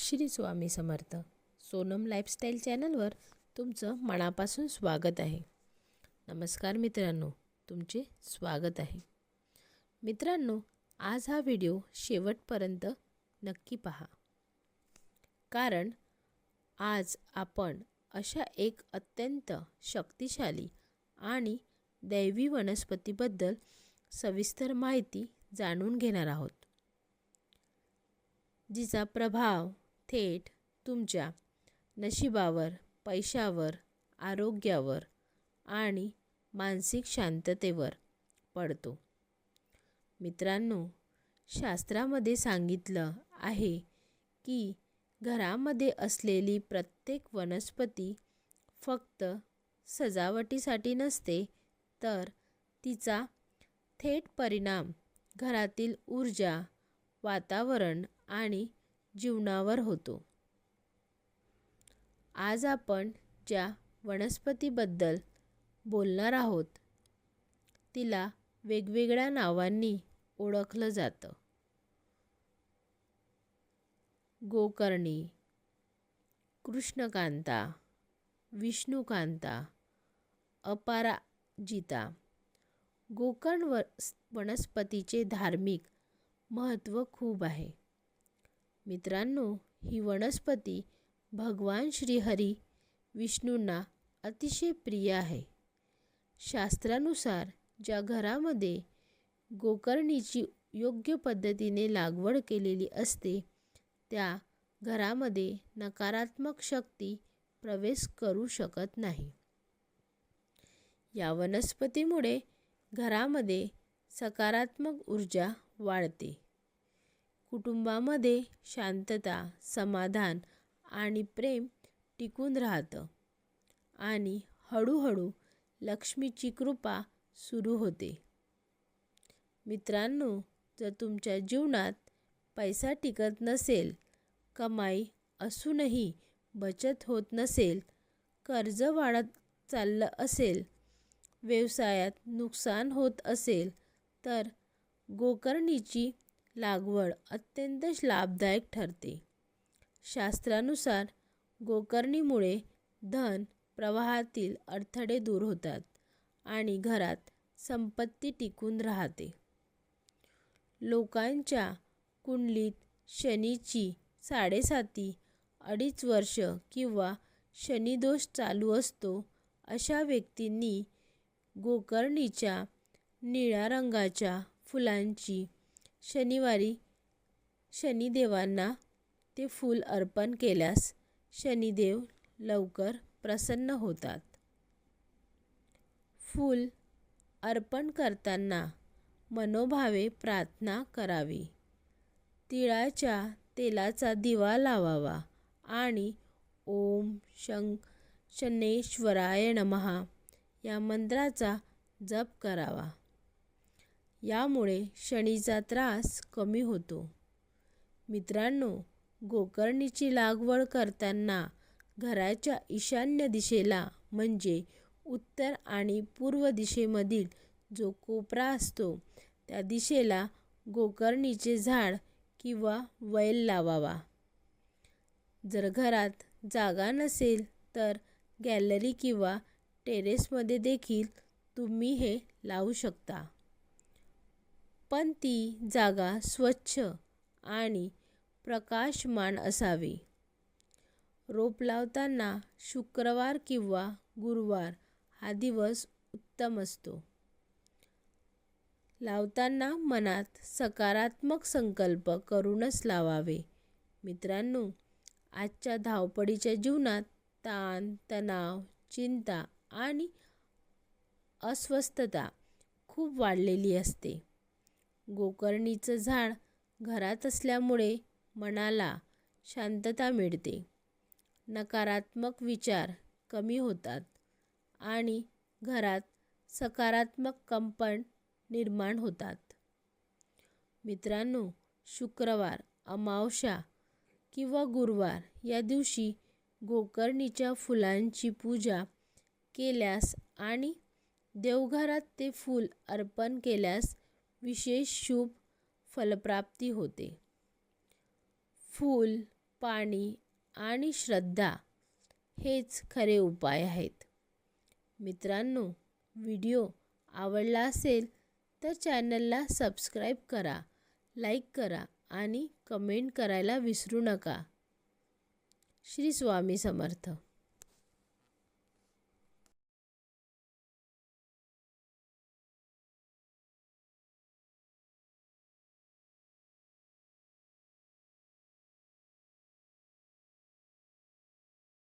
Shri Swami Samarth. Sonam lifestyle चॅनलवर तुमचं मनापासून स्वागत आहे. नमस्कार मित्रांनो, तुमचे स्वागत आहे. मित्रांनो, आज हा व्हिडिओ शेवटपर्यंत नक्की पहा, कारण आज आपण अशा एक अत्यंत शक्तिशाली आणि दैवी वनस्पतीबद्दल सविस्तर माहिती जाणून घेणार आहोत, जिचा प्रभाव थेट तुमच्या नशिबावर, पैशावर, आरोग्यावर आणि मानसिक शांततेवर पडतो. मित्रांनो, शास्त्रामध्ये सांगितलं आहे की घरामध्ये असलेली प्रत्येक वनस्पती फक्त सजावटीसाठी नसते, तर तिचा थेट परिणाम घरातील ऊर्जा, वातावरण आणि जीवनावर होतो. आज आपण ज्या वनस्पतीबद्दल बोलणार आहोत, तिला वेगवेगळ्या नावांनी ओळखलं जातं. गोकर्णी, कृष्णकांता, विष्णुकांता, अपराजिता. गोकर्ण वनस्पतीचे धार्मिक महत्त्व खूप आहे. मित्रांनो, ही वनस्पती भगवान श्रीहरी विष्णूंना अतिशय प्रिय आहे. शास्त्रानुसार ज्या घरामध्ये गोकर्णीची योग्य पद्धतीने लागवड केलेली असते, त्या घरामध्ये नकारात्मक शक्ती प्रवेश करू शकत नाही. या वनस्पतीमुळे घरामध्ये सकारात्मक ऊर्जा वाढते, कुटुंबामध्ये शांतता, समाधान आणि प्रेम टिकून राहतं आणि हळूहळू लक्ष्मीची कृपा सुरू होते. मित्रांनो, जर तुमच्या जीवनात पैसा टिकत नसेल, कमाई असूनही बचत होत नसेल, कर्ज वाढत चाललं असेल, व्यवसायात नुकसान होत असेल, तर गोकर्णीची लागवड अत्यंत लाभदायक ठरते. शास्त्रानुसार गोकर्णीमुळे धन प्रवाहातील अडथळे दूर होतात आणि घरात संपत्ती टिकून राहते. लोकांच्या कुंडलीत शनीची 7.5 अडीच वर्ष किंवा शनिदोष चालू असतो, अशा व्यक्तींनी गोकर्णीच्या निळ्या रंगाच्या फुलांची शनिवारी शनिदेवांना ते फूल अर्पण केल्यास शनिदेव लवकर प्रसन्न होतात. फूल अर्पण करताना मनोभावे प्रार्थना करावी, तिळाच्या तेलाचा दिवा लावावा आणि ओम शनैश्वराय नमः या मंत्राचा जप करावा. यामुळे शनीचा त्रास कमी होतो. मित्रांनो, गोकर्णीची लागवड करताना घराच्या ईशान्य दिशेला, म्हणजे उत्तर आणि पूर्व दिशेमधील जो कोपरा असतो, त्या दिशेला गोकर्णीचे झाड किंवा वेल लावावा. जर घरात जागा नसेल, तर गॅलरी किंवा टेरेसमध्ये देखील तुम्ही हे लावू शकता. पण ती जागा स्वच्छ आणि प्रकाशमान असावी. रोप लावताना शुक्रवार किंवा गुरुवार हा दिवस उत्तम असतो. लावताना मनात सकारात्मक संकल्प करूनच लावावे. मित्रांनो, आजच्या धावपळीच्या जीवनात ताण, तणाव, चिंता आणि अस्वस्थता खूप वाढलेली असते. गोकर्णीचं झाड घरात असल्यामुळे मनाला शांतता मिळते, नकारात्मक विचार कमी होतात आणि घरात सकारात्मक कंपन निर्माण होतात. मित्रांनो, शुक्रवार, अमावस्या किंवा गुरुवार या दिवशी गोकर्णीच्या फुलांची पूजा केल्यास आणि देवघरात ते फूल अर्पण केल्यास विशेष शुभ फलप्राप्ती होते. फूल पाणी आणि श्रद्धा हेच खरे उपाय आहेत. मित्रांनो, व्हिडिओ आवडला असेल तर चॅनलला सबस्क्राईब करा, लाईक करा आणि कमेंट करायला विसरू नका. श्री स्वामी समर्थ.